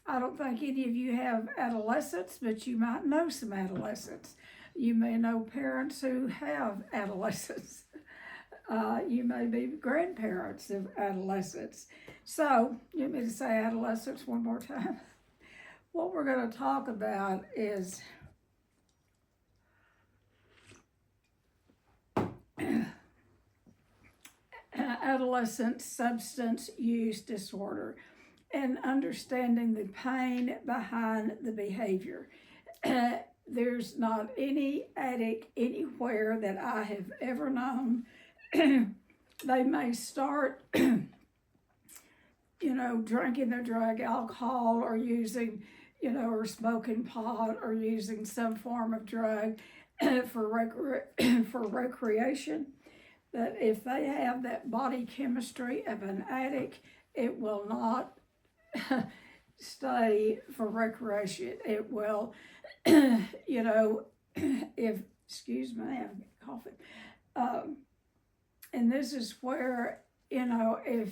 I don't think any of you have adolescents, but you might know some adolescents. You may know parents who have adolescents. You may be grandparents of adolescents. So, you want me to say adolescents one more time? What we're going to talk about is adolescent substance use disorder and understanding the pain behind the behavior. There's not any addict anywhere that I have ever known. They may start, drinking their drug, alcohol, or using, or smoking pot, or using some form of drug for recreation. That if they have that body chemistry of an addict, it will not stay for recreation. It will, excuse me, I'm coughing. And this is where, if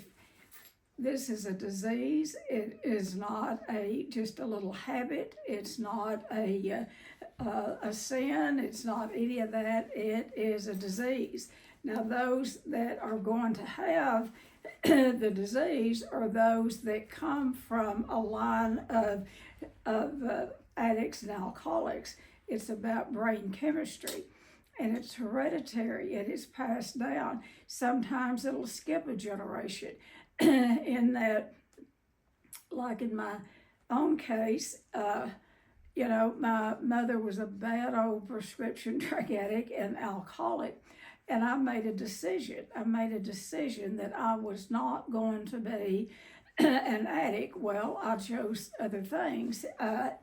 this is a disease, it is not just a little habit. It's not a sin. It's not any of that. It is a disease. Now, those that are going to have the disease are those that come from a line of addicts and alcoholics. It's about brain chemistry, and it's hereditary, and it's passed down. Sometimes it'll skip a generation. In that, like in my own case, my mother was a bad old prescription drug addict and alcoholic. And I made a decision. That I was not going to be an addict. Well, I chose other things, but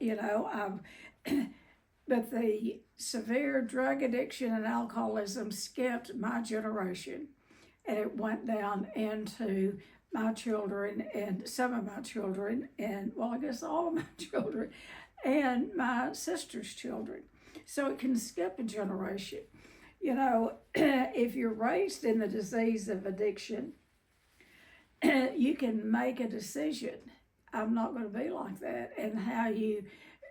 the severe drug addiction and alcoholism skipped my generation, and it went down into my children and some of my children, and well, I guess all of my children, and my sister's children. So it can skip a generation. If you're raised in the disease of addiction, you can make a decision. I'm not going to be like that. And how you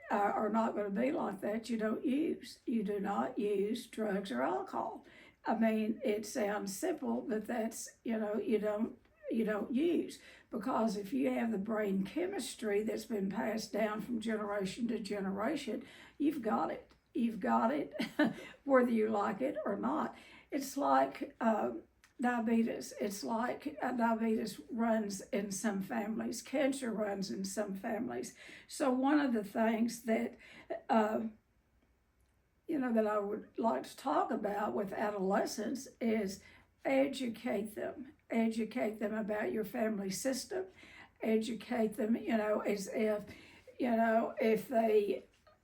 are not going to be like that, you do not use drugs or alcohol. I mean, it sounds simple, but that's, you don't use, because if you have the brain chemistry that's been passed down from generation to generation, you've got it. You've got it, whether you like it or not. It's like diabetes. It's like diabetes runs in some families. Cancer runs in some families. So one of the things that, that I would like to talk about with adolescents is educate them. Educate them about your family system. Educate them, as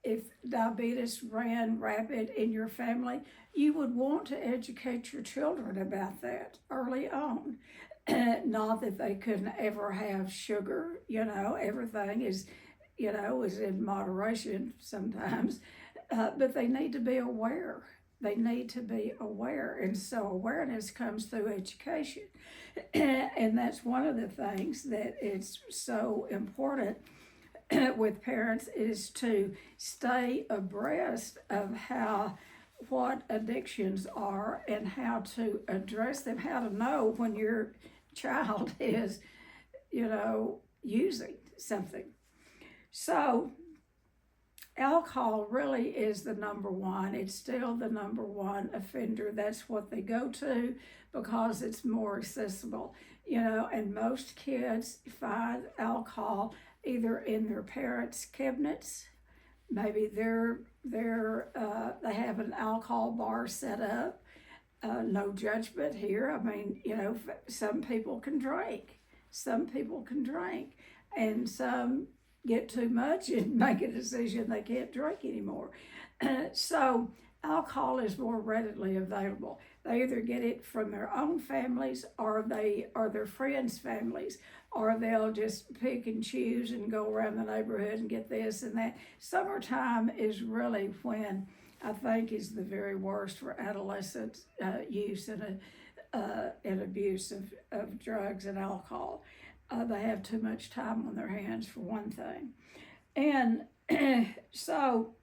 if diabetes ran rapid in your family, you would want to educate your children about that early on. Not that they couldn't ever have sugar, everything is in moderation sometimes, but they need to be aware. And so awareness comes through education. And that's one of the things that is so important with parents, is to stay abreast of what addictions are and how to address them, how to know when your child is, using something. So alcohol really is the number one. It's still the number one offender. That's what they go to because it's more accessible, and most kids find alcohol either in their parents' cabinets, maybe they have an alcohol bar set up. No judgment here. I mean, some people can drink, and some get too much and make a decision they can't drink anymore. So alcohol is more readily available. They either get it from their own families or their friends' families, or they'll just pick and choose and go around the neighborhood and get this and that. Summertime is really when I think is the very worst for adolescent use and abuse of drugs and alcohol. They have too much time on their hands, for one thing. And so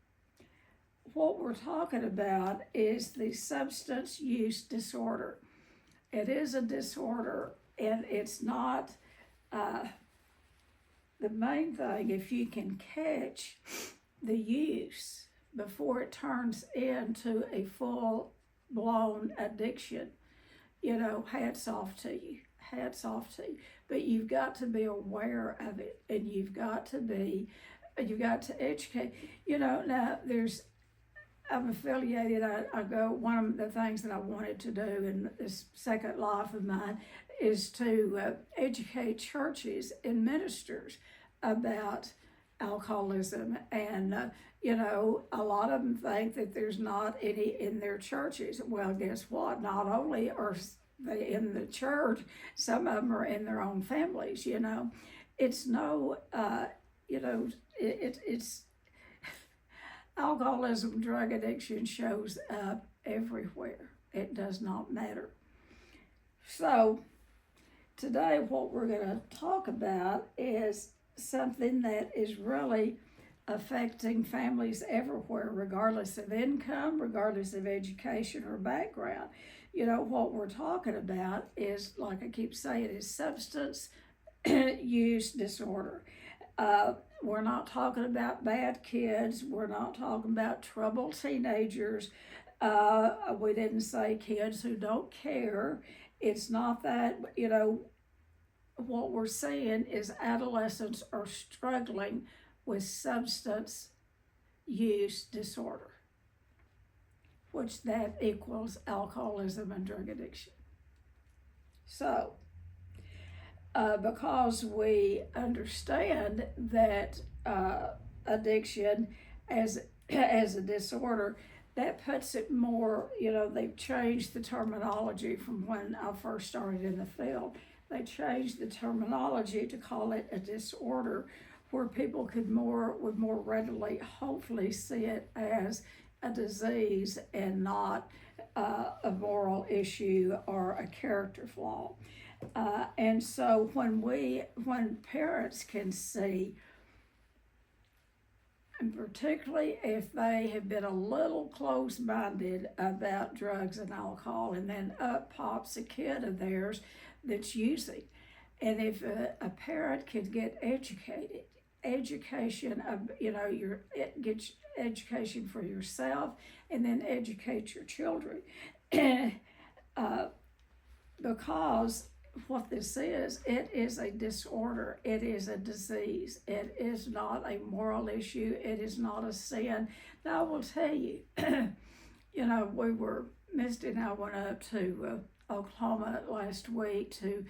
what we're talking about is the substance use disorder. It is a disorder, and it's not the main thing. If you can catch the use before it turns into a full-blown addiction, hats off to you. Hats off to you. But you've got to be aware of it, and you've got to educate. Now I'm affiliated. I go, one of the things that I wanted to do in this second life of mine is to educate churches and ministers about alcoholism. And, a lot of them think that there's not any in their churches. Well, guess what? Not only are they in the church, some of them are in their own families, It's no, it's alcoholism, drug addiction shows up everywhere. It does not matter. So today what we're going to talk about is something that is really affecting families everywhere, regardless of income, regardless of education or background. What we're talking about is, like I keep saying, is substance use disorder. We're not talking about bad kids. We're not talking about troubled teenagers. We didn't say kids who don't care. It's not that, what we're seeing is adolescents are struggling with substance use disorder, which that equals alcoholism and drug addiction. So, because we understand that addiction as a disorder, that puts it more, they've changed the terminology from when I first started in the field. They changed the terminology to call it a disorder, where people would more readily, hopefully, see it as a disease and not a moral issue or a character flaw. And so when parents can see, and particularly if they have been a little close-minded about drugs and alcohol, and then up pops a kid of theirs that's using, and if a parent could get education of, get education for yourself, and then educate your children, because what this is, it is a disorder. It is a disease. It is not a moral issue. It is not a sin. Now, I will tell you, Misty and I went up to Oklahoma last week to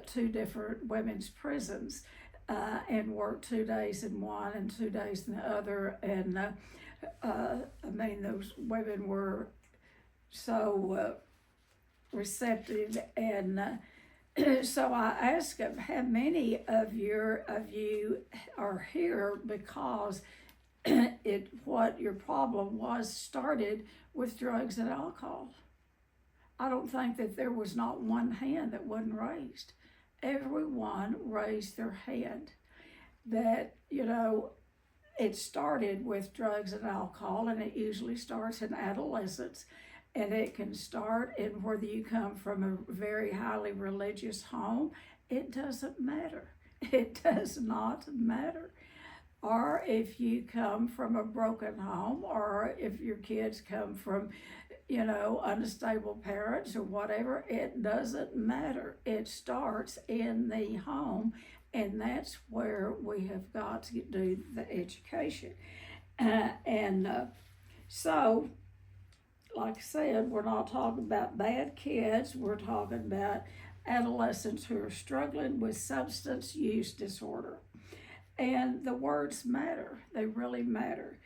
2 different women's prisons and worked 2 days in one and 2 days in the other. And those women were so receptive, and so I asked them, how many of you are here because what your problem was started with drugs and alcohol? I don't think that there was not one hand that wasn't raised. Everyone raised their hand. That, it started with drugs and alcohol, and it usually starts in adolescence. And it can start in whether you come from a very highly religious home. It doesn't matter. It does not matter. Or if you come from a broken home, or if your kids come from, unstable parents or whatever, it doesn't matter. It starts in the home, and that's where we have got to do the education. So, like I said, we're not talking about bad kids. We're talking about adolescents who are struggling with substance use disorder. And the words matter. They really matter.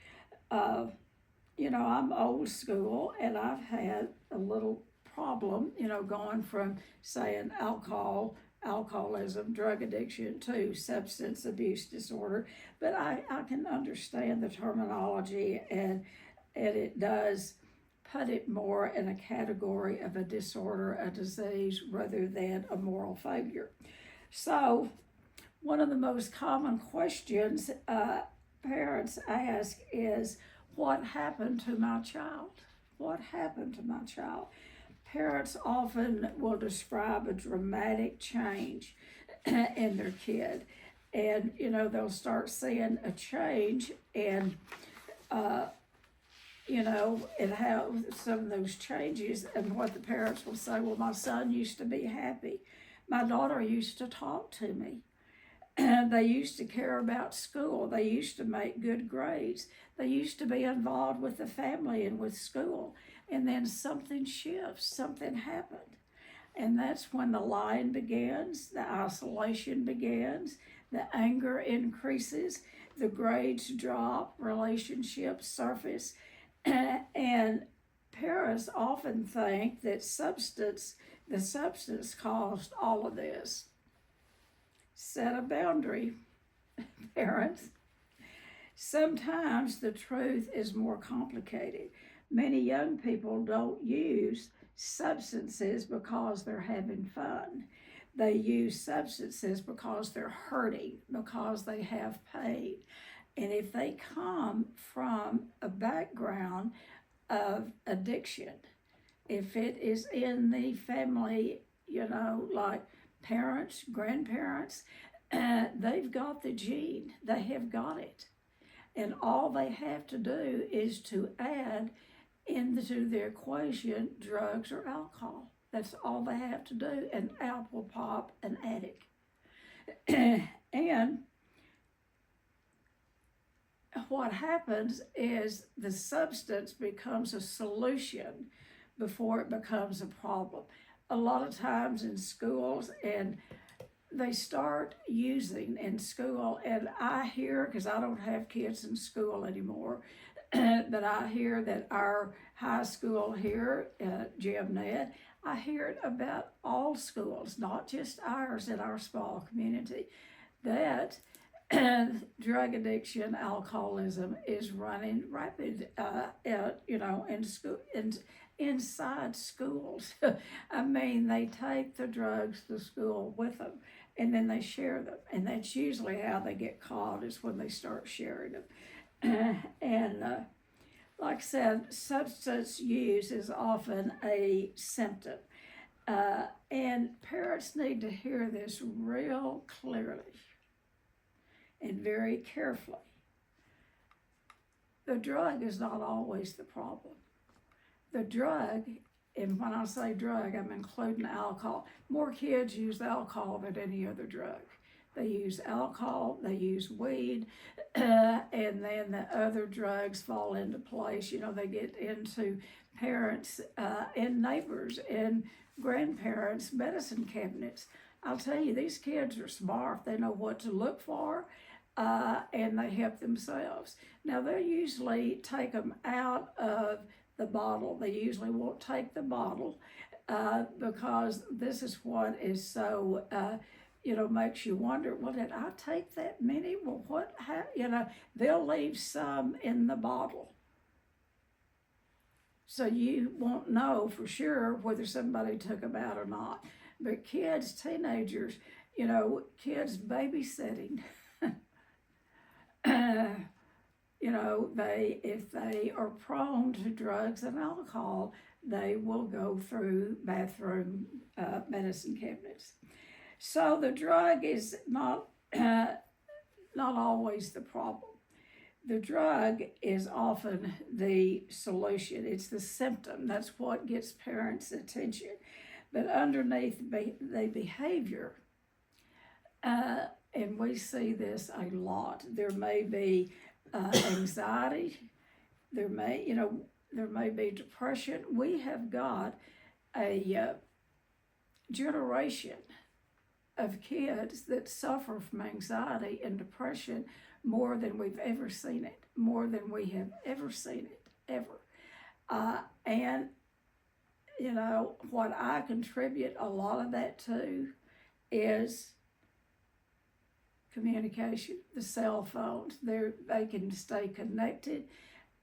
I'm old school, and I've had a little problem, going from saying alcoholism, drug addiction, to substance abuse disorder. But I can understand the terminology, and it does put it more in a category of a disorder, a disease, rather than a moral failure. So, one of the most common questions parents ask is, what happened to my child? What happened to my child? Parents often will describe a dramatic change in their kid. And, they'll start seeing a change and, and how some of those changes, and what the parents will say, well, my son used to be happy. My daughter used to talk to me. They used to care about school. They used to make good grades. They used to be involved with the family and with school. And then something shifts, something happened. And that's when the lying begins, the isolation begins, the anger increases, the grades drop, relationships surface. And parents often think that the substance caused all of this. Set a boundary, parents. Sometimes the truth is more complicated. Many young people don't use substances because they're having fun. They use substances because they're hurting, because they have pain. And if they come from a background of addiction, if it is in the family, like parents, grandparents, they've got the gene, they have got it. And all they have to do is to add into the equation drugs or alcohol. That's all they have to do, and out will pop an addict. And what happens is the substance becomes a solution before it becomes a problem. A lot of times in schools, and they start using in school, and I hear, because I don't have kids in school anymore, but I hear that our high school here, GMNet, I hear it about all schools, not just ours in our small community, that drug addiction, alcoholism is running rapid, in school, inside schools. I mean, they take the drugs to school with them, and then they share them, and that's usually how they get caught, is when they start sharing them. And like I said, substance use is often a symptom, and parents need to hear this real clearly and very carefully. The drug is not always the problem. The drug, and when I say drug, I'm including alcohol. More kids use alcohol than any other drug. They use alcohol, they use weed, and then the other drugs fall into place. They get into parents and neighbors and grandparents' medicine cabinets. I'll tell you, these kids are smart. They know what to look for, and they help themselves. Now, they'll usually take them out of the bottle. They usually won't take the bottle because this is what is so, makes you wonder, well, did I take that many? Well, they'll leave some in the bottle. So you won't know for sure whether somebody took them out or not. But kids, teenagers, kids babysitting, if they are prone to drugs and alcohol, they will go through bathroom medicine cabinets. So the drug is not always the problem. The drug is often the solution. It's the symptom. That's what gets parents' attention. But underneath the behavior, and we see this a lot, there may be anxiety, there may be depression. We have got a generation of kids that suffer from anxiety and depression more than we've ever seen it, more than we have ever seen it, ever. And what I contribute a lot of that to is communication, the cell phones. They can stay connected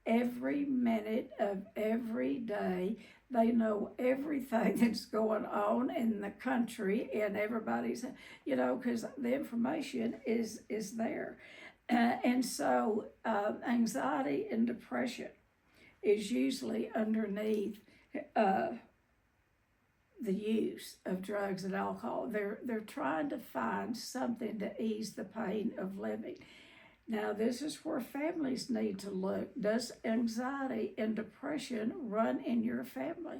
every minute of every day. They know everything that's going on in the country and everybody's, because the information is there. And so anxiety and depression is usually underneath the use of drugs and alcohol. They're trying to find something to ease the pain of living. Now, this is where families need to look. Does anxiety and depression run in your family?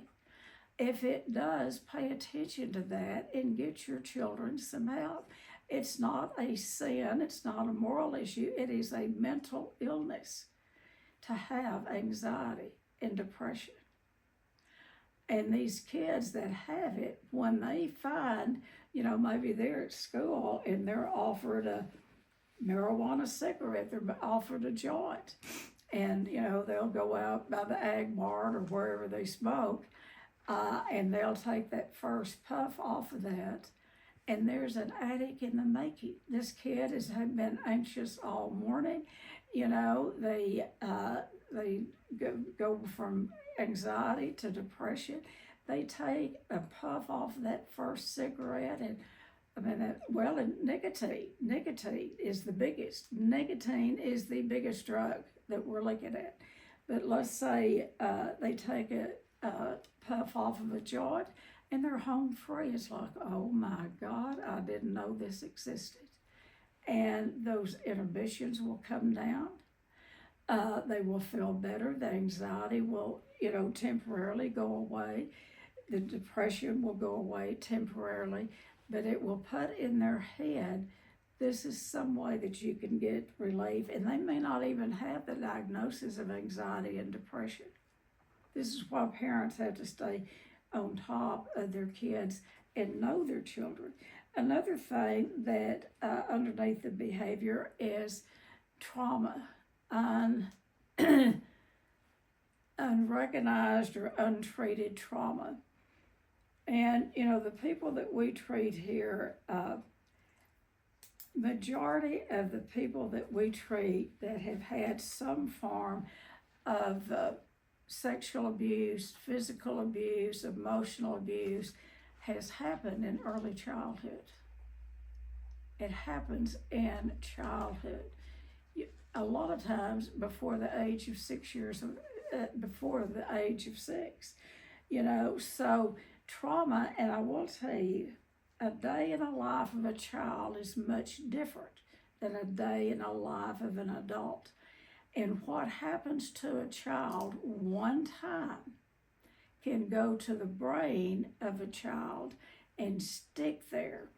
If it does, pay attention to that and get your children some help. It's not a sin, it's not a moral issue, it is a mental illness to have anxiety and depression. And these kids that have it, when they find, maybe they're at school and they're offered a marijuana cigarette, they're offered a joint, and they'll go out by the Ag Mart or wherever they smoke, and they'll take that first puff off of that, and there's an addict in the making. This kid has been anxious all morning. They go from anxiety to depression. They take a puff off of that first cigarette, and and nicotine is the biggest. Nicotine is the biggest drug that we're looking at. But let's say they take a puff off of a joint and they're home free. It's like, oh my God, I didn't know this existed. And those inhibitions will come down. They will feel better. The anxiety will, temporarily go away. The depression will go away temporarily. But it will put in their head, this is some way that you can get relief. And they may not even have the diagnosis of anxiety and depression. This is why parents have to stay on top of their kids and know their children. Another thing that underneath the behavior is trauma, unrecognized or untreated trauma. And, the people that we treat here, majority of the people that we treat that have had some form of sexual abuse, physical abuse, emotional abuse has happened in early childhood. It happens in childhood. A lot of times before the age of 6 years, before the age of 6, so trauma, and I will tell you, a day in the life of a child is much different than a day in the life of an adult. And what happens to a child one time can go to the brain of a child and stick there.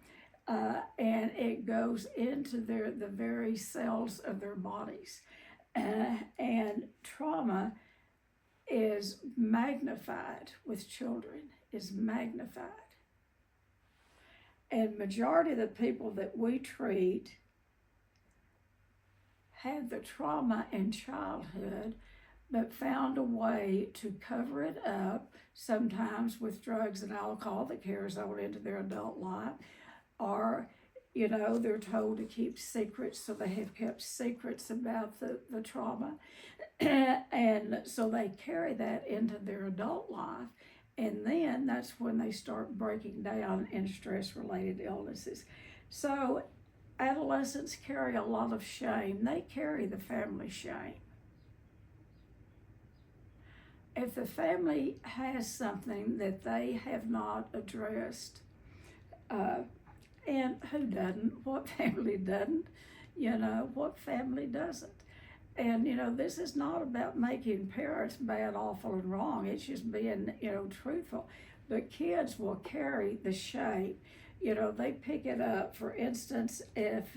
And it goes into the very cells of their bodies. And trauma is magnified with children, is magnified. And majority of the people that we treat had the trauma in childhood, but found a way to cover it up, sometimes with drugs and alcohol that carries on into their adult life, or they're told to keep secrets, so they have kept secrets about the trauma. And so they carry that into their adult life. And then that's when they start breaking down in stress-related illnesses. So adolescents carry a lot of shame. They carry the family shame. If the family has something that they have not addressed, and who doesn't? What family doesn't? What family doesn't? And, this is not about making parents bad, awful, and wrong. It's just being, truthful. But kids will carry the shame. They pick it up. For instance, if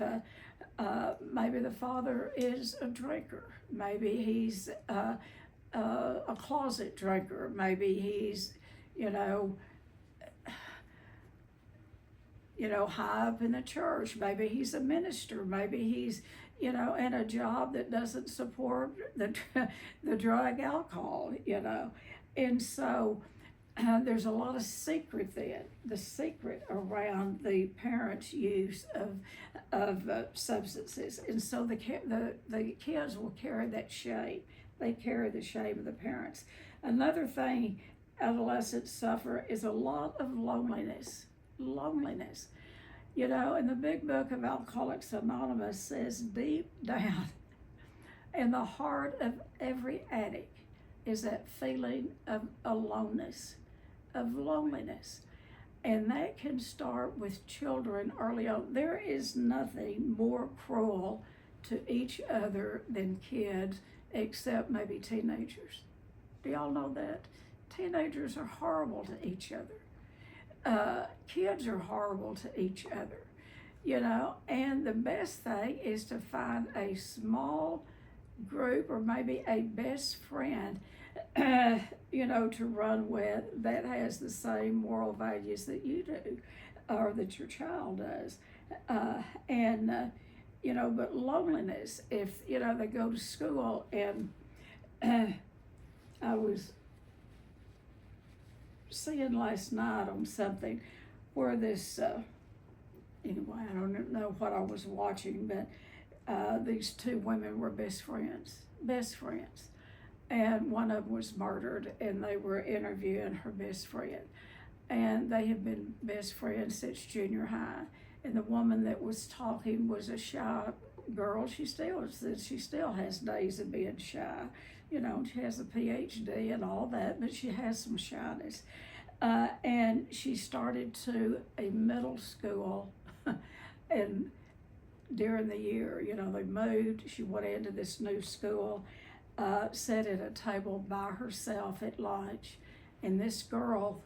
maybe the father is a drinker, maybe he's a closet drinker, maybe he's, high up in the church, maybe he's a minister, maybe he's, in a job that doesn't support the drug, alcohol, And so there's a lot of secret then, the secret around the parents' use of substances. And so the kids will carry that shame. They carry the shame of the parents. Another thing adolescents suffer is a lot of loneliness. Loneliness. You know, and the big book of Alcoholics Anonymous says deep down in the heart of every addict is that feeling of aloneness, of loneliness. And that can start with children early on. There is nothing more cruel to each other than kids, except maybe teenagers. Do y'all know that? Teenagers are horrible to each other. Kids are horrible to each other, you know, and the best thing is to find a small group or maybe a best friend, you know, to run with that has the same moral values that you do or that your child does. You know, but loneliness, if, you know, they go to school and I was seeing last night on something where this, anyway, I don't know what I was watching, but these two women were best friends. And one of them was murdered, and they were interviewing her best friend. And they have been best friends since junior high. And the woman that was talking was a shy girl. She still has days of being shy. You know, she has a PhD and all that, but she has some shyness. And she started to a middle school, and during the year, you know, they moved. She went into this new school, sat at a table by herself at lunch, and this girl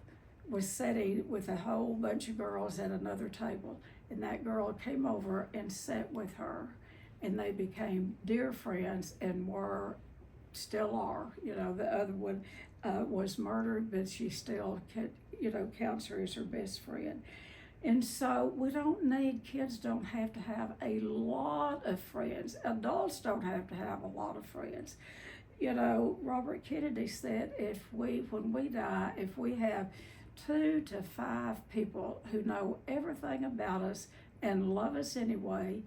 was sitting with a whole bunch of girls at another table, and that girl came over and sat with her, and they became dear friends and still are. You know, the other one was murdered, but she still, you know, counts her as her best friend. And so kids don't have to have a lot of friends. Adults don't have to have a lot of friends. You know, Robert Kennedy said when we die, if we have 2 to 5 people who know everything about us and love us anyway,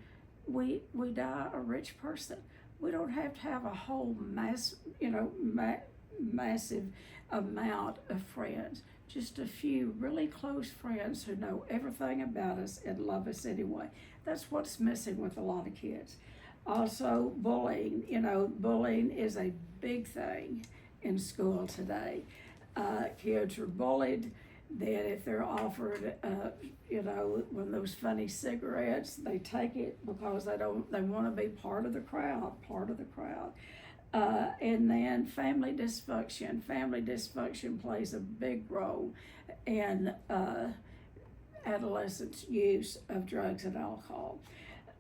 we die a rich person. We don't have to have a whole massive amount of friends. Just a few really close friends who know everything about us and love us anyway. That's what's missing with a lot of kids. Also, bullying. You know, bullying is a big thing in school today. Kids are bullied. Then if they're offered, you know, one of those funny cigarettes, they take it because they want to be part of the crowd. And then family dysfunction. Family dysfunction plays a big role in adolescents' use of drugs and alcohol.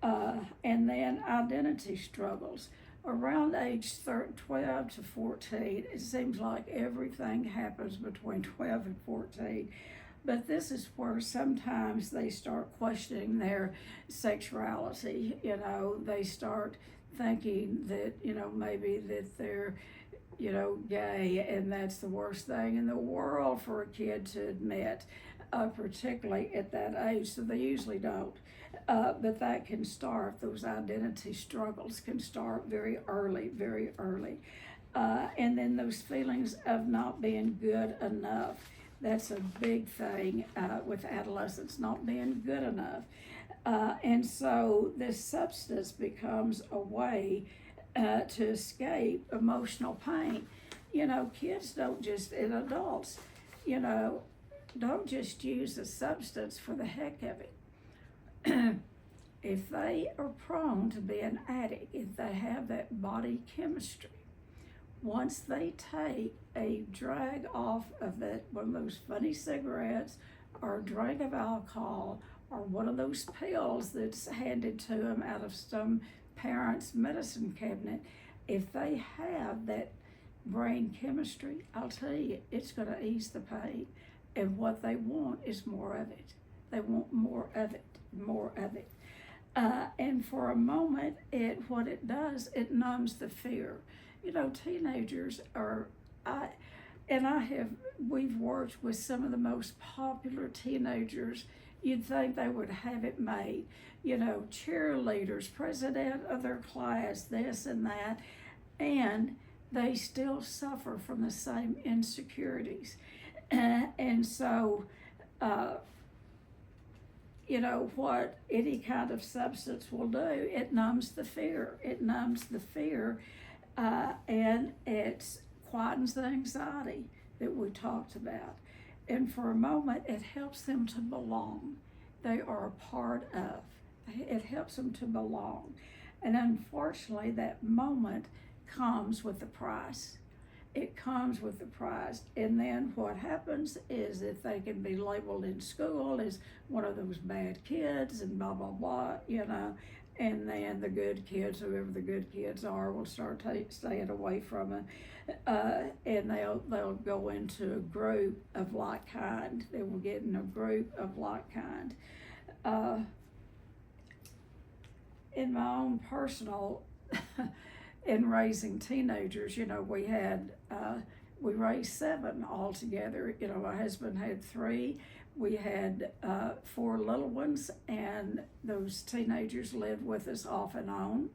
And then identity struggles. Around age 12 to 14, it seems like everything happens between 12 and 14. But this is where sometimes they start questioning their sexuality. You know, they start thinking that, you know, maybe that they're, you know, gay, and that's the worst thing in the world for a kid to admit, particularly at that age. So they usually don't. But that can start, those identity struggles can start very early. And then those feelings of not being good enough. That's a big thing with adolescents, not being good enough. And so this substance becomes a way to escape emotional pain. You know, kids and adults, you know, don't just use a substance for the heck of it. If they are prone to be an addict, if they have that body chemistry, once they take a drag off of one of those funny cigarettes or a drink of alcohol or one of those pills that's handed to them out of some parent's medicine cabinet, if they have that brain chemistry, I'll tell you, it's going to ease the pain. And what they want is more of it. They want more of it. And for a moment, what it does, it numbs the fear. You know, teenagers we've worked with some of the most popular teenagers. You'd think they would have it made. You know, cheerleaders, president of their class, this and that. And they still suffer from the same insecurities. And so, you know, what any kind of substance will do, it numbs the fear. It numbs the fear, and it quietens the anxiety that we talked about. And for a moment, it helps them to belong. They are a part of. It helps them to belong. And unfortunately, that moment comes with a price. It comes with the price. And then what happens is that they can be labeled in school as one of those bad kids and blah, blah, blah, you know. And then the good kids, whoever the good kids are, will start staying away from it. And they'll go into a group of like kind. They will get in a group of like kind. In my own personal, in raising teenagers, you know, we raised 7 altogether. You know, my husband had 3. We had 4 little ones, and those teenagers lived with us off and on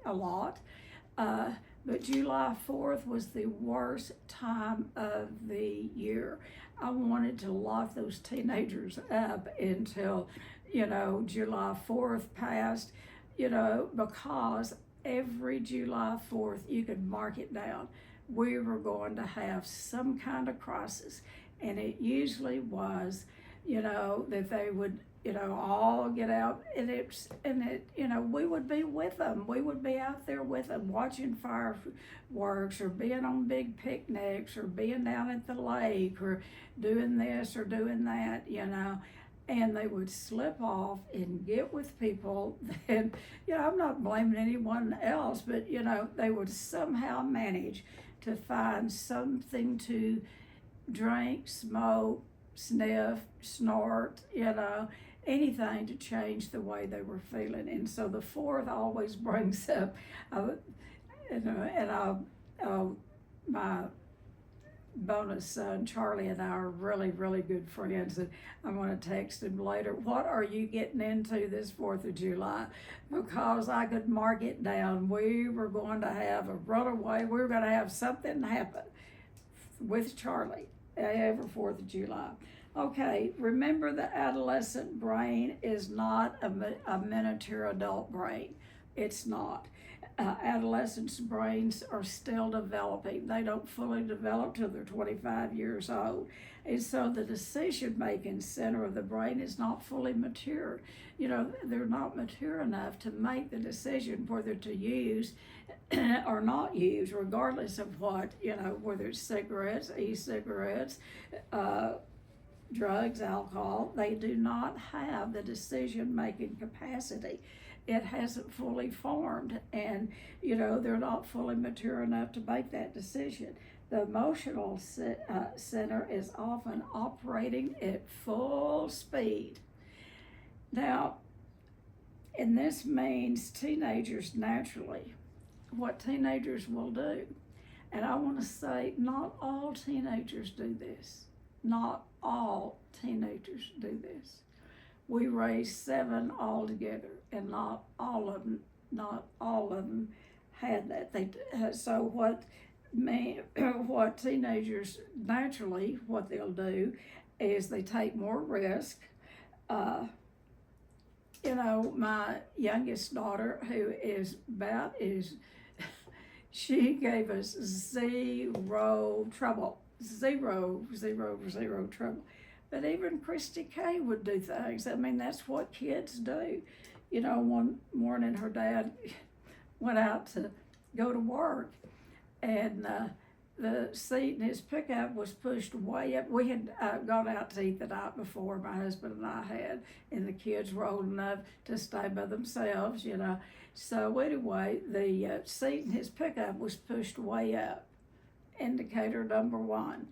a lot. But July 4th was the worst time of the year. I wanted to lock those teenagers up until, you know, July 4th passed, you know, because every July 4th, you could mark it down. We were going to have some kind of crisis. And it usually was, you know, that they would, you know, all get out, and you know, we would be with them. We would be out there with them watching fireworks or being on big picnics or being down at the lake or doing this or doing that, you know. And they would slip off and get with people. And, you know, I'm not blaming anyone else, but, you know, they would somehow manage to find something to drink, smoke, sniff, snort, you know, anything to change the way they were feeling. And so the 4th always brings up, you know, and my bonus son, Charlie, and I are really, really good friends, and I'm going to text him later, what are you getting into this 4th of July? Because I could mark it down. We were going to have a runaway. We were going to have something happen with Charlie every 4th of July. Okay, remember the adolescent brain is not a miniature adult brain. It's not. Adolescents' brains are still developing. They don't fully develop till they're 25 years old. And so the decision-making center of the brain is not fully mature. You know, they're not mature enough to make the decision whether to use or not use, regardless of what, you know, whether it's cigarettes, e-cigarettes, drugs, alcohol. They do not have the decision-making capacity. It hasn't fully formed, and, you know, they're not fully mature enough to make that decision. The emotional center is often operating at full speed. Now, and this means teenagers naturally, what teenagers will do. And I want to say, not all teenagers do this. Not all teenagers do this. We raised 7 altogether, and not all of them had that. So what teenagers naturally, what they'll do is they take more risk. You know, my youngest daughter, who is she gave us zero trouble. Zero trouble. But even Christy Kay would do things. I mean, that's what kids do. You know, one morning her dad went out to go to work, and the seat in his pickup was pushed way up. We had gone out to eat the night before, my husband and I had, and the kids were old enough to stay by themselves, you know. So anyway, the seat in his pickup was pushed way up, indicator number 1.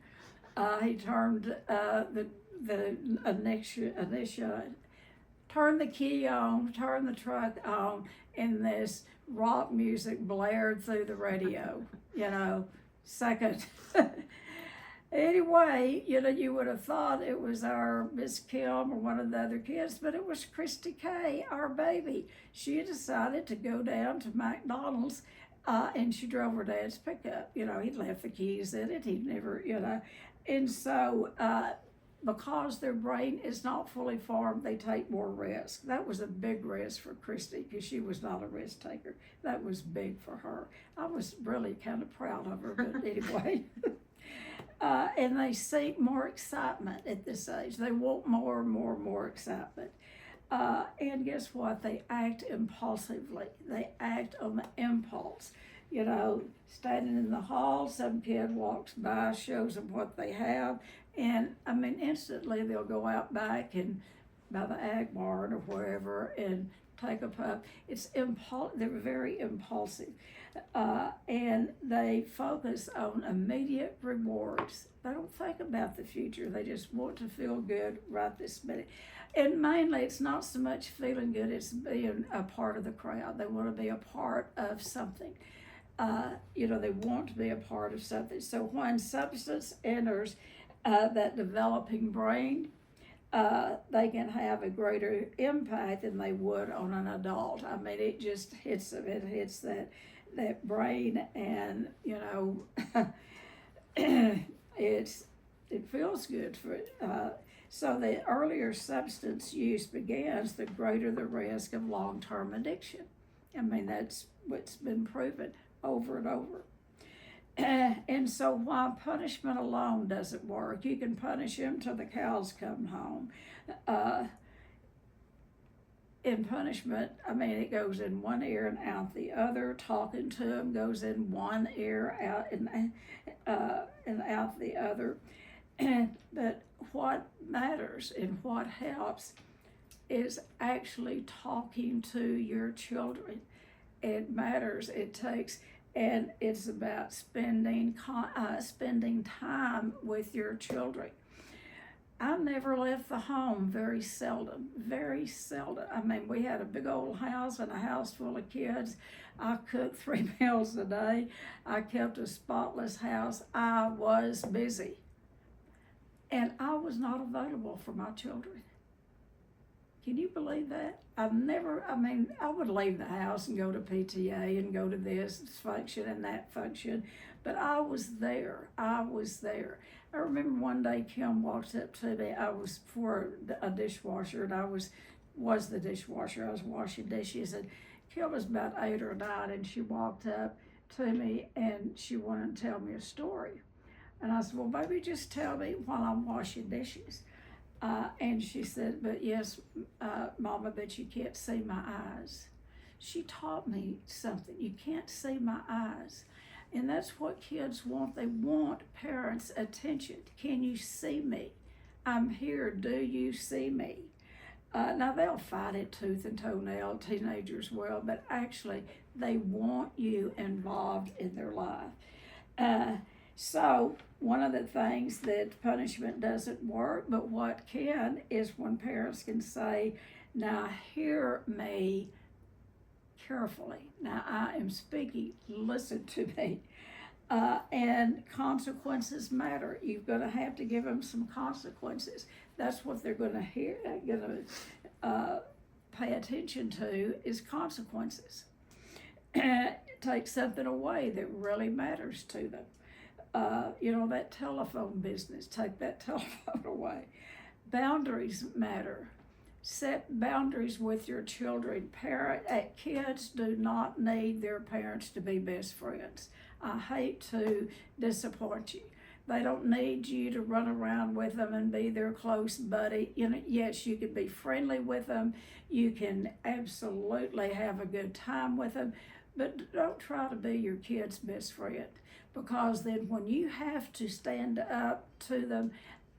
He turned the initial, turned the key on, turned the truck on, and this rock music blared through the radio, you know, second. Anyway, you know, you would have thought it was our Miss Kim or one of the other kids, but it was Christy Kay, our baby. She decided to go down to McDonald's and she drove her dad's pickup. He'd left the keys in it. He'd never, and so because their brain is not fully formed, they take more risk. That was a big risk for Christy because she was not a risk taker. That was big for her. I was really kind of proud of her, but anyway. And they seek more excitement at this age. They want more and more and more excitement. And guess what? They act impulsively. They act on the impulse. Standing in the hall, some kid walks by, shows them what they have, and instantly they'll go out back and by the ag barn or wherever and take a pup. They're very impulsive, and they focus on immediate rewards. They don't think about the future. They just want to feel good right this minute. And mainly, it's not so much feeling good, it's being a part of the crowd. They want to be a part of something. They want to be a part of something. So when substance enters that developing brain, they can have a greater impact than they would on an adult. It just hits them. It hits that brain, and it feels good for it. So the earlier substance use begins, the greater the risk of long-term addiction. That's what's been proven over and over. And so while punishment alone doesn't work, you can punish them till the cows come home. In punishment, it goes in one ear and out the other. Talking to them goes in one ear out and out the other. But what matters and what helps is actually talking to your children. It matters. It takes. And it's about spending time with your children. I never left the home, very seldom. We had a big old house and a house full of kids. I cooked 3 meals a day. I kept a spotless house. I was busy. And I was not available for my children. Can you believe that? I would leave the house and go to PTA and go to this function and that function, but I was there. I remember one day Kim walked up to me. I was for a dishwasher, and I was the dishwasher. I was washing dishes, and Kim was about 8 or 9, and she walked up to me and she wanted to tell me a story. And I said, well, baby, just tell me while I'm washing dishes. And she said, but yes, Mama, but you can't see my eyes. She taught me something. You can't see my eyes. And that's what kids want. They want parents' attention. Can you see me? I'm here. Do you see me? Now, they'll fight it tooth and toenail, teenagers will, but actually, they want you involved in their life. So one of the things that punishment doesn't work, but what can, is when parents can say, now hear me carefully. Now I am speaking, listen to me. And consequences matter. You're going to have to give them some consequences. That's what they're going to pay attention to, is consequences. Take something away that really matters to them. That telephone business, take that telephone away. Boundaries matter. Set boundaries with your children. Kids do not need their parents to be best friends. I hate to disappoint you. They don't need you to run around with them and be their close buddy. Yes, you can be friendly with them. You can absolutely have a good time with them, but don't try to be your kid's best friend, because then when you have to stand up to them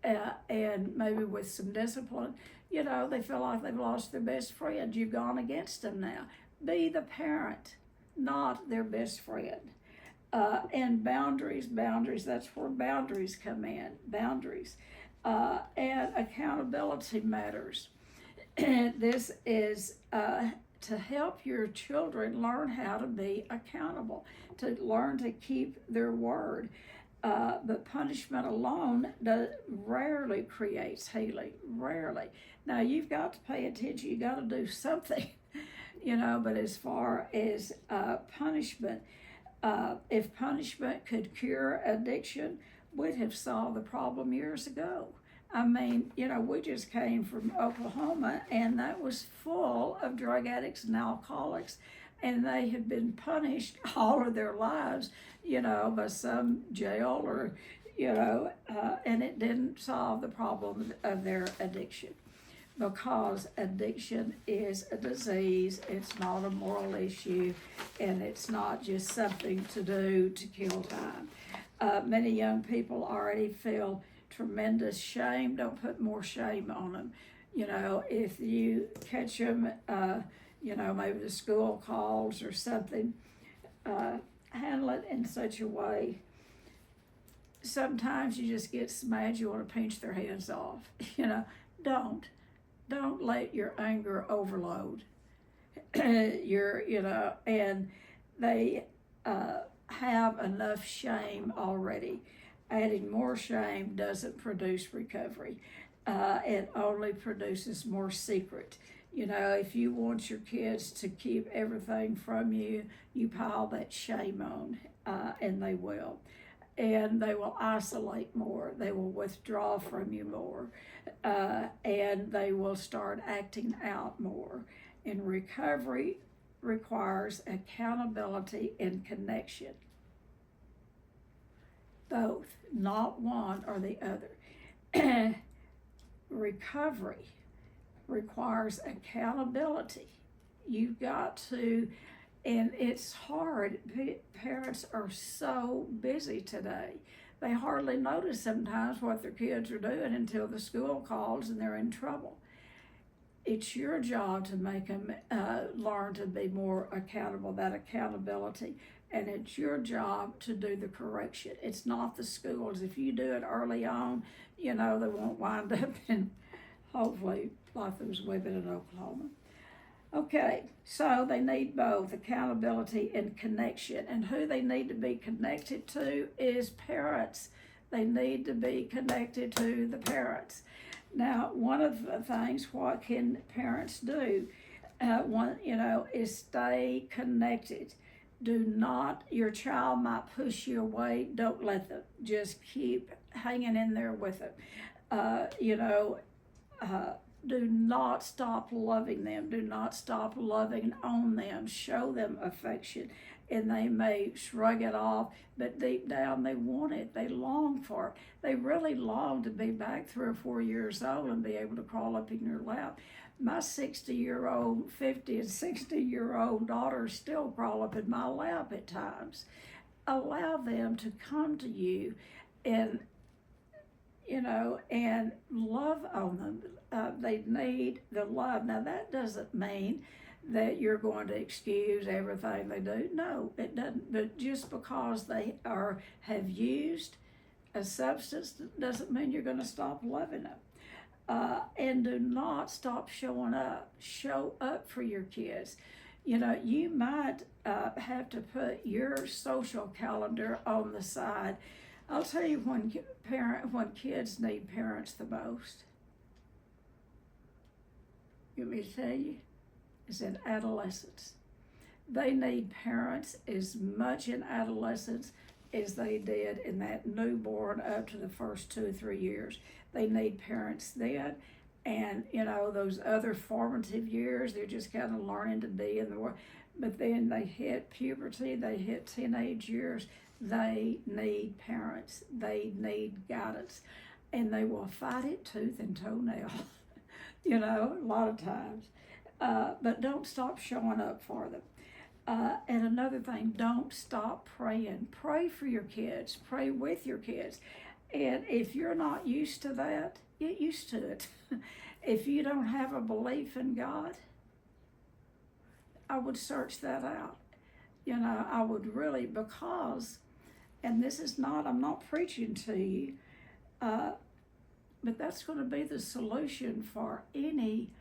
and maybe with some discipline, they feel like they've lost their best friend. You've gone against them now. Be the parent, not their best friend. And boundaries, that's where boundaries come in, boundaries. And accountability matters. This is to help your children learn how to be accountable, to learn to keep their word. But punishment alone rarely creates healing, rarely. Now, you've got to pay attention. You got to do something, but as far as punishment, If punishment could cure addiction, we'd have solved the problem years ago. I mean, we just came from Oklahoma, and that was full of drug addicts and alcoholics, and they had been punished all of their lives, by some jail or, and it didn't solve the problem of their addiction, because addiction is a disease. It's not a moral issue, and it's not just something to do to kill time. Many young people already feel tremendous shame. Don't put more shame on them. If you catch them, maybe the school calls or something, handle it in such a way. Sometimes you just get so mad you want to pinch their heads off. Don't let your anger overload. And they have enough shame already. Adding more shame doesn't produce recovery. It only produces more secret. If you want your kids to keep everything from you, you pile that shame on, and they will. And they will isolate more. They will withdraw from you more. And they will start acting out more. And recovery requires accountability and connection. Both, not one or the other. Recovery requires accountability. You've got to, and it's hard. Parents are so busy today. They hardly notice sometimes what their kids are doing until the school calls and they're in trouble. It's your job to make them learn to be more accountable, that accountability. And it's your job to do the correction. It's not the schools. If you do it early on, they won't wind up in, hopefully, like those women in Oklahoma. Okay, so they need both accountability and connection. And who they need to be connected to is parents. They need to be connected to the parents. Now, one of the things, what can parents do? Is stay connected. Do not, your child might push you away. Don't let them. Just keep hanging in there with them. Do not stop loving them. Do not stop loving on them. Show them affection. And they may shrug it off, but deep down they want it. They long for it. They really long to be back 3 or 4 years old and be able to crawl up in your lap. My 60-year-old, 50 and 60-year-old daughters still crawl up in my lap at times. Allow them to come to you and love on them. They need the love. Now, that doesn't mean that you're going to excuse everything they do. No, it doesn't. But just because they have used a substance doesn't mean you're going to stop loving them. And do not stop showing up. Show up for your kids. You might have to put your social calendar on the side. I'll tell you when kids need parents the most. You want me to tell you? Is in adolescence. They need parents as much in adolescence as they did in that newborn up to the first 2 or 3 years. They need parents then, and those other formative years, they're just kind of learning to be in the world. But then they hit puberty, they hit teenage years. They need parents. They need guidance, and they will fight it tooth and toenail. A lot of times. But don't stop showing up for them. And another thing, don't stop praying. Pray for your kids. Pray with your kids. And if you're not used to that, get used to it. If you don't have a belief in God, I would search that out. I would really, because, and this is not, I'm not preaching to you, but that's going to be the solution for any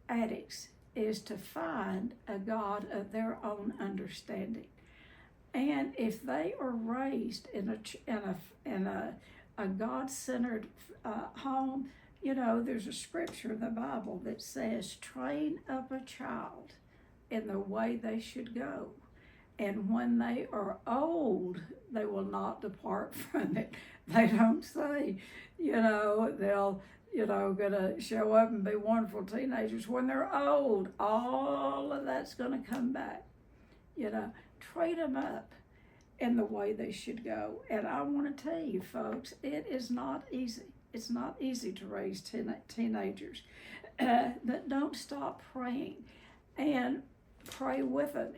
addicts, is to find a God of their own understanding. And if they are raised in a God-centered home, there's a scripture in the Bible that says, train up a child in the way they should go. And when they are old, they will not depart from it. They don't say, they'll, gonna show up and be wonderful teenagers. When they're old, all of that's gonna come back. Trade them up in the way they should go. And I want to tell you, folks, it is not easy. It's not easy to raise teenagers. But don't stop praying and pray with them.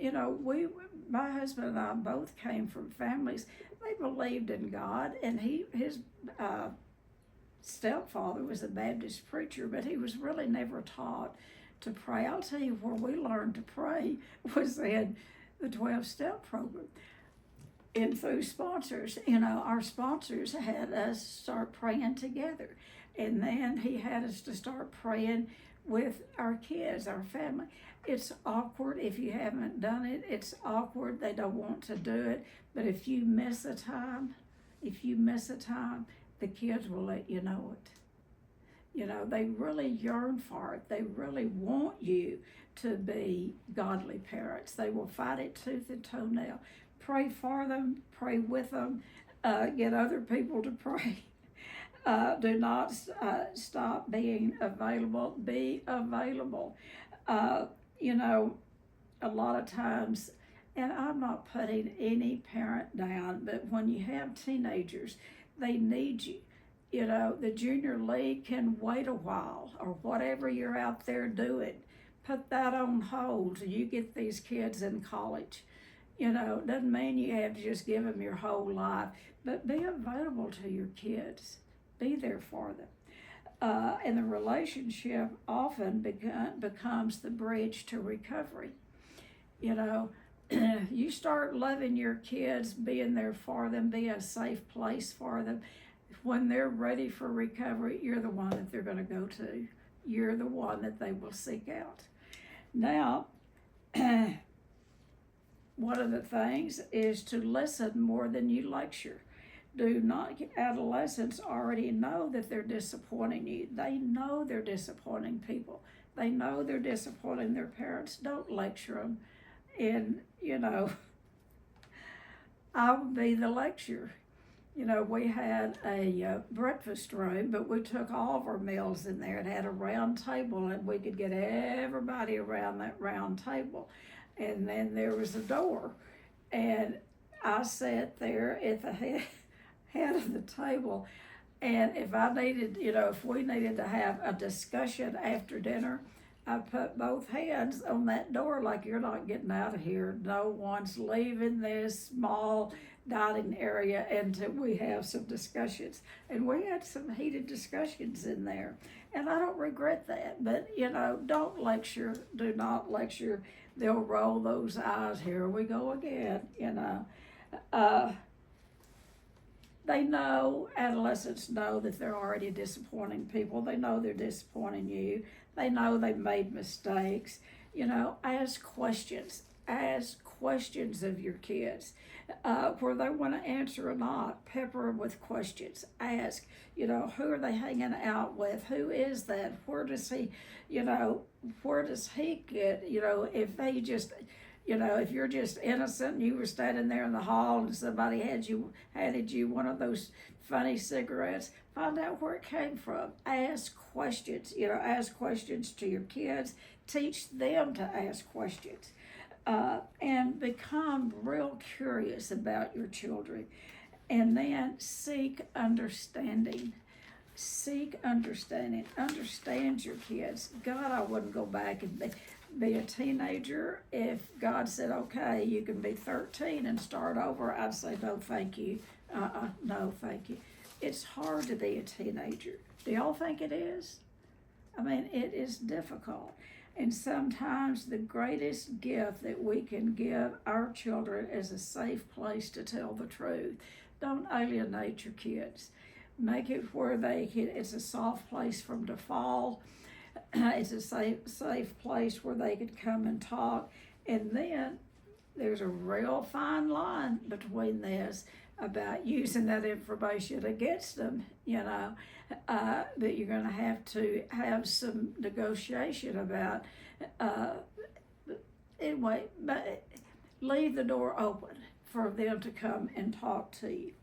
My husband and I both came from families, they believed in God, and his stepfather was a Baptist preacher, but he was really never taught to pray. I'll tell you where we learned to pray was in the 12-step program. And through sponsors, our sponsors had us start praying together. And then he had us to start praying with our kids, our family. It's awkward if you haven't done it. It's awkward. They don't want to do it. But if you miss a time, the kids will let you know it. They really yearn for it. They really want you to be godly parents. They will fight it tooth and toenail. Pray for them, pray with them, get other people to pray. Do not stop being available. Be available. A lot of times, and I'm not putting any parent down, but when you have teenagers, they need you. The junior league can wait a while, or whatever you're out there doing. Put that on hold till you get these kids in college. Doesn't mean you have to just give them your whole life, but be available to your kids. Be there for them. And the relationship often becomes the bridge to recovery. You start loving your kids, being there for them, be a safe place for them. When they're ready for recovery, you're the one that they're going to go to. You're the one that they will seek out. Now, one of the things is to listen more than you lecture. Adolescents already know that they're disappointing you. They know they're disappointing people. They know they're disappointing their parents. Don't lecture them. And, I would be the lecturer. We had a breakfast room, but we took all of our meals in there. It had a round table, and we could get everybody around that round table. And then there was a door, and I sat there at the head of the table, and if we needed to have a discussion after dinner, I put both hands on that door like, you're not getting out of here. No one's leaving this small dining area until we have some discussions. And we had some heated discussions in there, and I don't regret that. But don't lecture. Do not lecture. They'll roll those eyes. Here we go again. They know, adolescents know that they're already disappointing people. They know they're disappointing you. They know they've made mistakes. Ask questions. Ask questions of your kids. Where they want to answer or not, pepper them with questions. Ask, who are they hanging out with? Who is that? Where does he get, if they just, if you're just innocent and you were standing there in the hall and somebody handed you one of those funny cigarettes, find out where it came from. Ask questions, ask questions to your kids. Teach them to ask questions. And become real curious about your children. And then seek understanding. Seek understanding. Understand your kids. God, I wouldn't go back and be a teenager. If God said, okay, you can be 13 and start over, I'd say, no, thank you. No, thank you. It's hard to be a teenager. Do y'all think it is? I mean, it is difficult. And sometimes the greatest gift that we can give our children is a safe place to tell the truth. Don't alienate your kids. Make it where it's a soft place for them to fall. It's a safe place where they could come and talk. And then there's a real fine line between this about using that information against them, that you're going to have some negotiation about. Anyway, but leave the door open for them to come and talk to you.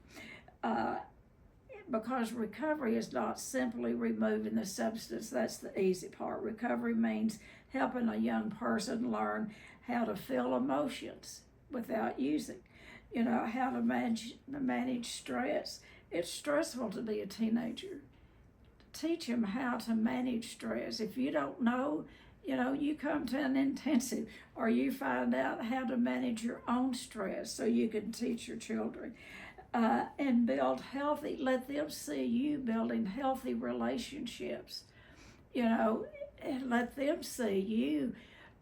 Because recovery is not simply removing the substance. That's the easy part. Recovery means helping a young person learn how to feel emotions without using, how to manage stress. It's stressful to be a teenager. Teach them how to manage stress. If you don't know, you come to an intensive, or you find out how to manage your own stress so you can teach your children. And let them see you building healthy relationships, and let them see you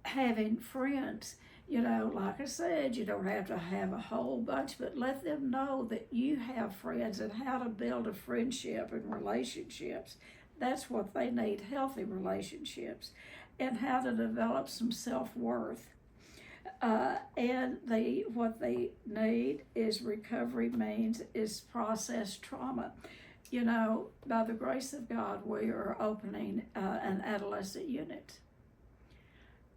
having friends. Like I said, you don't have to have a whole bunch, but let them know that you have friends and how to build a friendship and relationships. That's what they need, healthy relationships, and how to develop some self-worth. And what they need is recovery is processed trauma. By the grace of God, we are opening an adolescent unit.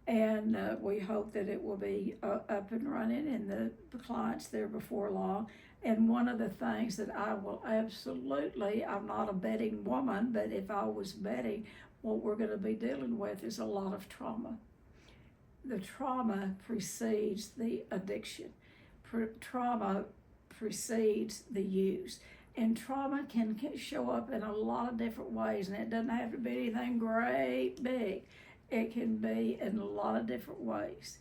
And we hope that it will be up and running and the clients there before long. And one of the things that I will I'm not a betting woman, but if I was betting, what we're going to be dealing with is a lot of trauma. The trauma precedes the addiction. Trauma precedes the use. And trauma can show up in a lot of different ways, and it doesn't have to be anything great big. It can be in a lot of different ways.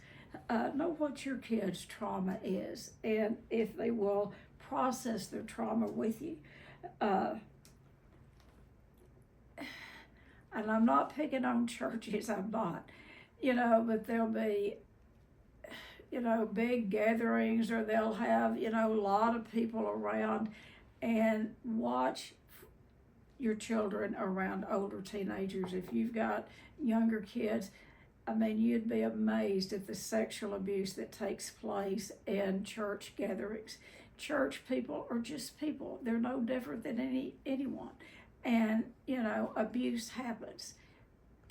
Know what your kids' trauma is, and if they will process their trauma with you. And I'm not picking on churches, I'm not. But there'll be, big gatherings, or they'll have, a lot of people around, and watch your children around older teenagers. If you've got younger kids, you'd be amazed at the sexual abuse that takes place in church gatherings. Church people are just people. They're no different than anyone. And, abuse happens.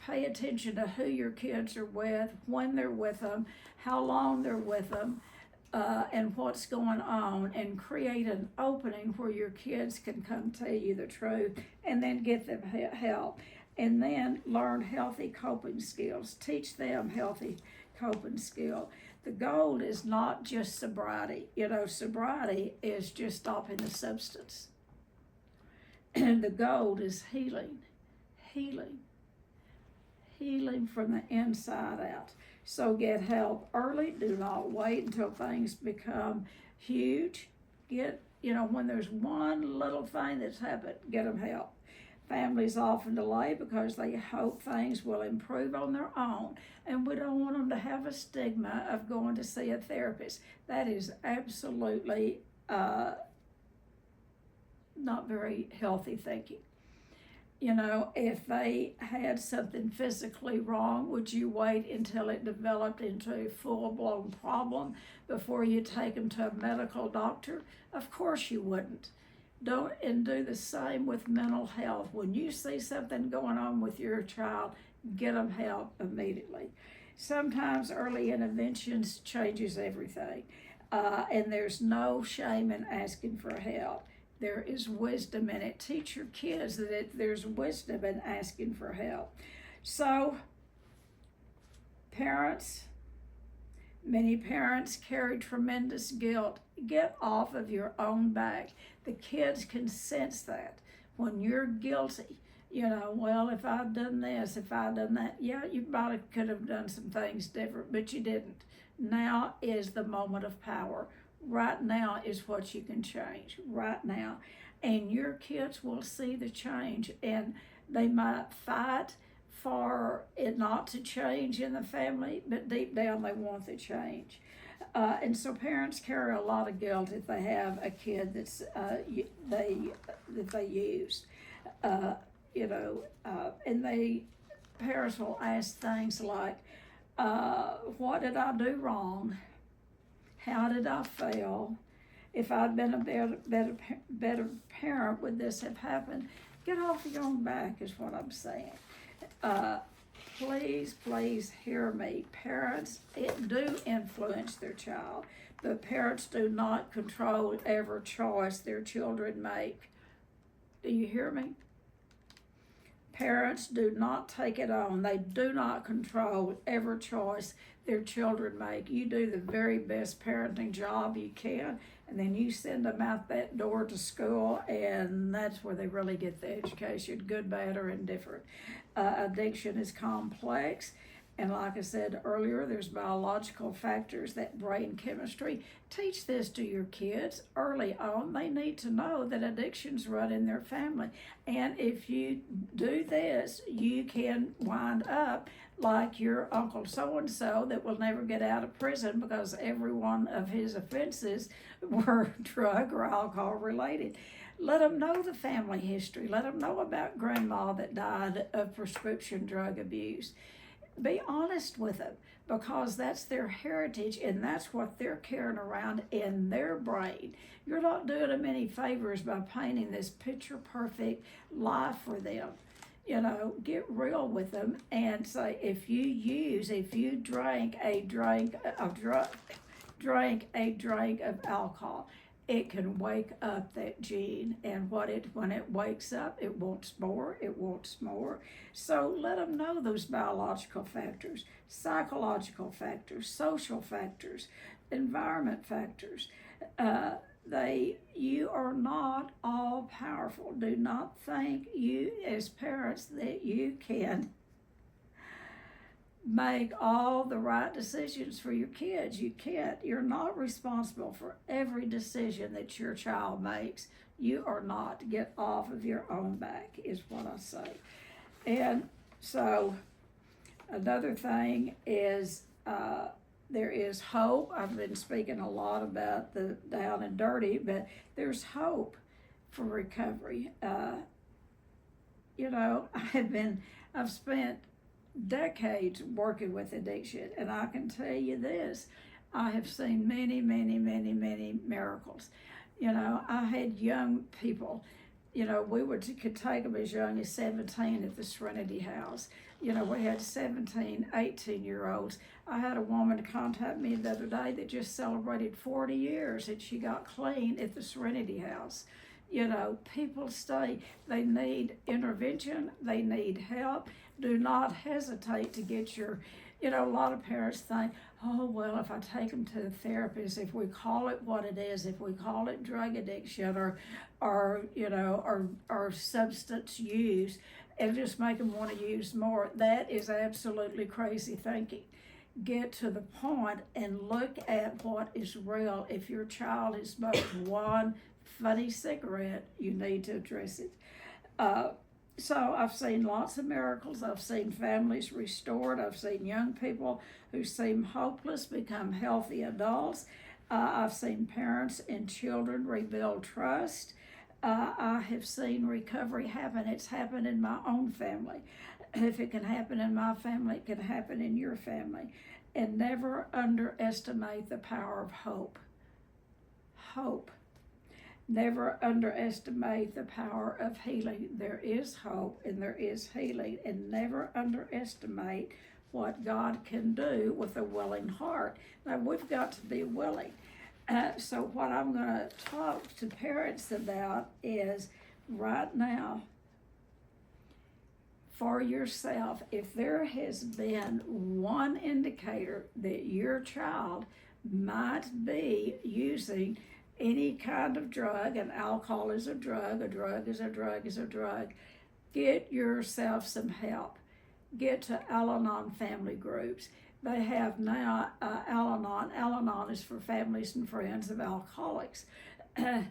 Pay attention to who your kids are with, when they're with them, how long they're with them, and what's going on, and create an opening where your kids can come tell you the truth, and then get them help. And then learn healthy coping skills. Teach them healthy coping skills. The goal is not just sobriety. Sobriety is just stopping the substance. And the goal is healing from the inside out. So get help early. Do not wait until things become huge. When there's one little thing that's happened, get them help. Families often delay because they hope things will improve on their own, and we don't want them to have a stigma of going to see a therapist. That is absolutely not very healthy thinking. If they had something physically wrong, would you wait until it developed into a full-blown problem before you take them to a medical doctor? Of course you wouldn't. And do the same with mental health. When you see something going on with your child, get them help immediately. Sometimes early interventions changes everything, and there's no shame in asking for help. There is wisdom in it. Teach your kids that there's wisdom in asking for help. So, many parents carry tremendous guilt. Get off of your own back. The kids can sense that when you're guilty. Well, if I'd done this, if I'd done that, yeah, you probably could have done some things different, but you didn't. Now is the moment of power. Right now is what you can change, right now. And your kids will see the change, and they might fight for it not to change in the family, but deep down they want the change. And so parents carry a lot of guilt if they have a kid that they use. And parents will ask things like, what did I do wrong? How did I fail? If I'd been a better parent, would this have happened? Get off your own back is what I'm saying. please, please hear me. Parents do influence their child. The parents do not control every choice their children make. Do you hear me? Parents do not take it on. They do not control every choice their children make. You do the very best parenting job you can, and then you send them out that door to school, and that's where they really get the education, good, bad, or indifferent. Addiction is complex, and like I said earlier, there's biological factors, that brain chemistry. Teach this to your kids early on. They need to know that addictions run in their family. And if you do this, you can wind up like your Uncle so-and-so that will never get out of prison because every one of his offenses were drug or alcohol related. Let them know the family history. Let them know about grandma that died of prescription drug abuse. Be honest with them, because that's their heritage and that's what they're carrying around in their brain. You're not doing them any favors by painting this picture perfect life for them. You know, get real with them and say, if you drank a drink of alcohol, it can wake up that gene, and when it wakes up, it wants more, So let them know those biological factors, psychological factors, social factors, environment factors. You are not all powerful. Do not think you as parents that you can make all the right decisions for your kids. You can't. You're not responsible for every decision that your child makes. You are not. Get off of your own back is what I say. And so another thing is there is hope. I've been speaking a lot about the down and dirty, but there's hope for recovery. I've spent decades working with addiction, and I can tell you this, I have seen many, many, many, many miracles. I had young people, we could take them as young as 17 at the Serenity House. We had 17, 18-year-olds. I had a woman contact me the other day that just celebrated 40 years and she got clean at the Serenity House. People stay, they need intervention, they need help. Do not hesitate to get a lot of parents think, oh, well, if I take them to a therapist, if we call it what it is, if we call it drug addiction or substance use, and just make them want to use more, that is absolutely crazy thinking. Get to the point and look at what is real. If your child has smoked one funny cigarette, you need to address it. So I've seen lots of miracles. I've seen families restored. I've seen young people who seem hopeless become healthy adults. I've seen parents and children rebuild trust. I have seen recovery happen. It's happened in my own family. If it can happen in my family, it can happen in your family. And never underestimate the power of hope. Hope. Never underestimate the power of healing. There is hope and there is healing, and never underestimate what God can do with a willing heart. Now, we've got to be willing. So what I'm going to talk to parents about is right now, for yourself, if there has been one indicator that your child might be using any kind of drug, and alcohol is a drug is a drug, get yourself some help. Get to Al-Anon family groups. They have now Al-Anon. Al-Anon is for families and friends of alcoholics. And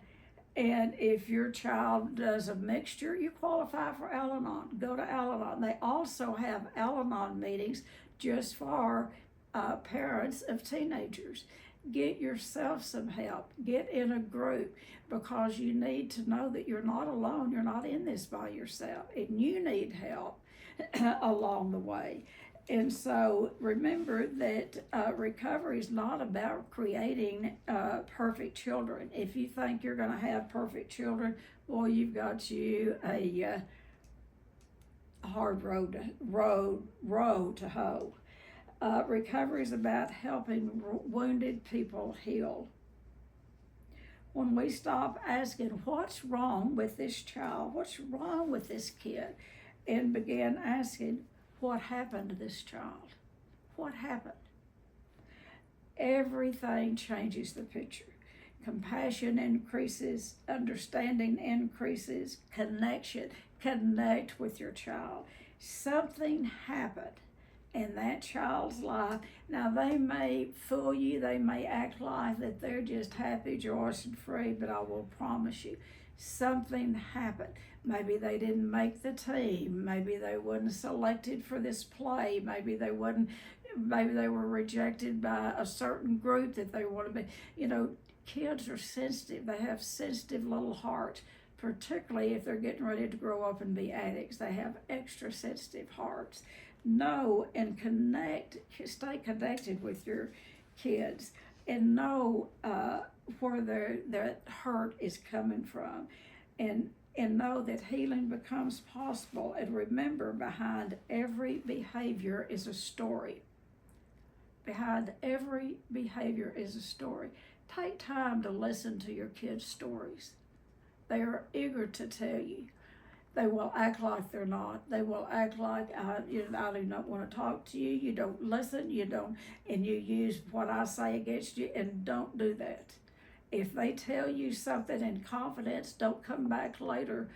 if your child does a mixture, you qualify for Al-Anon. Go to Al-Anon. They also have Al-Anon meetings just for parents of teenagers. Get yourself some help. Get in a group, because you need to know that you're not alone. You're not in this by yourself, and you need help along the way. And so remember that recovery is not about creating perfect children. If you think you're going to have perfect children, well, you've got you a hard road to hoe. Recovery is about helping wounded people heal. When we stop asking, what's wrong with this child? What's wrong with this kid? And begin asking, what happened to this child? What happened? Everything changes the picture. Compassion increases, understanding increases, connection. Connect with your child. Something happened in that child's life. Now, they may fool you, they may act like that they're just happy, joyous, and free, but I will promise you, something happened. Maybe they didn't make the team, maybe they weren't selected for this play, maybe they were rejected by a certain group that they want to be. You know, kids are sensitive, they have sensitive little hearts, particularly if they're getting ready to grow up and be addicts. They have extra sensitive hearts. Know and connect, stay connected with your kids, and know where their hurt is coming from, and know that healing becomes possible. And remember, behind every behavior is a story. Behind every behavior is a story. Take time to listen to your kids' stories. They are eager to tell you. They will act like they're not. They will act like, I do not want to talk to you. You don't listen. And you use what I say against you, and don't do that. If they tell you something in confidence, don't come back later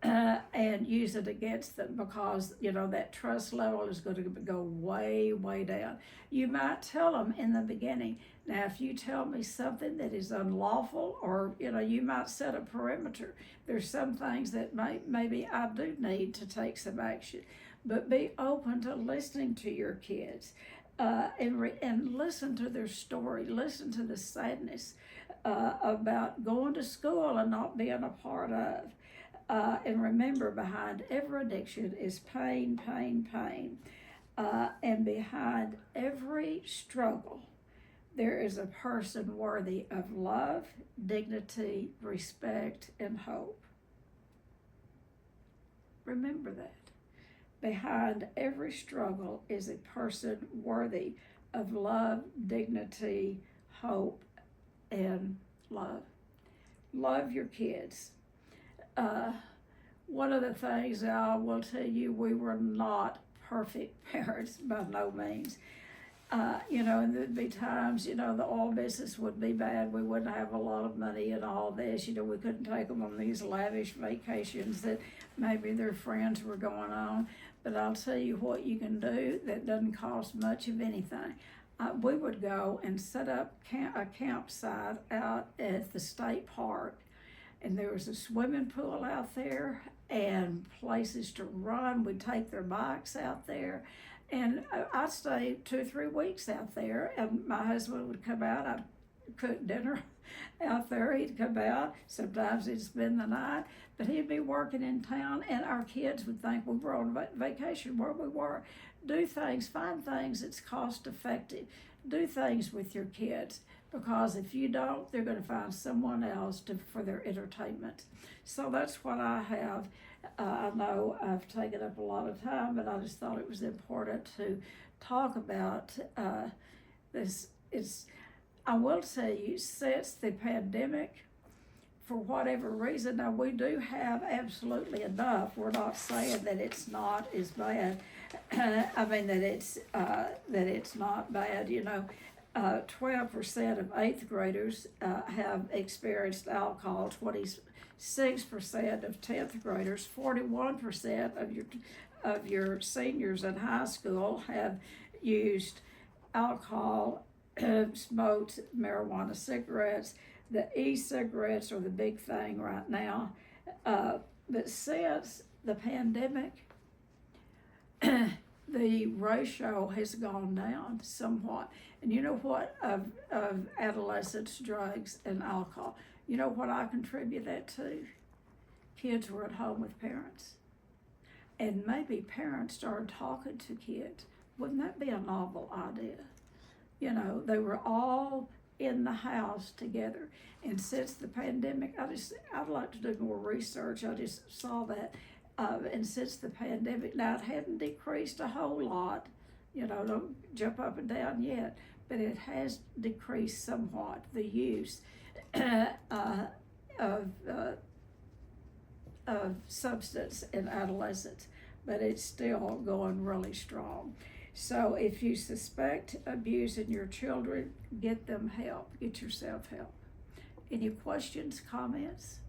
and use it against them, because, that trust level is going to go way, way down. You might tell them in the beginning, now, if you tell me something that is unlawful, or, you might set a perimeter. There's some things that maybe I do need to take some action, but be open to listening to your kids, and listen to their story, listen to the sadness about going to school and not being a part of. And remember, behind every addiction is pain, pain, pain. And behind every struggle, there is a person worthy of love, dignity, respect, and hope. Remember that. Behind every struggle is a person worthy of love, dignity, hope, and love. Love your kids. One of the things I will tell you, we were not perfect parents by no means. And there'd be times, the oil business would be bad. We wouldn't have a lot of money and all this. We couldn't take them on these lavish vacations that maybe their friends were going on. But I'll tell you what you can do that doesn't cost much of anything. We would go and set up a campsite out at the state park. And there was a swimming pool out there and places to run. We'd take their bikes out there. And I'd stay 2 or 3 weeks out there, and my husband would come out. I'd cook dinner out there. He'd come out. Sometimes he'd spend the night, but he'd be working in town, and our kids would think we were on vacation where we were. Do things, find things that's cost effective. Do things with your kids, because if you don't, they're going to find someone else for their entertainment. So that's what I have. I know I've taken up a lot of time, but I just thought it was important to talk about this. I will tell you, since the pandemic, for whatever reason, now we do have absolutely enough. We're not saying that it's not as bad. I mean that it's not bad. 12% of 8th graders have experienced alcohol. 26% of 10th graders, 41% of your seniors in high school have used alcohol, smoked marijuana cigarettes. The e-cigarettes are the big thing right now. But since the pandemic, the ratio has gone down somewhat. And you know what, of adolescents, drugs, and alcohol, you know what I contribute that to? Kids were at home with parents. And maybe parents started talking to kids. Wouldn't that be a novel idea? They were all in the house together. And since the pandemic, I'd like to do more research. I just saw that. And since the pandemic, now it hadn't decreased a whole lot, don't jump up and down yet, but it has decreased somewhat, the use of substance in adolescents, but it's still going really strong. So if you suspect abuse in your children, get them help, get yourself help. Any questions, comments?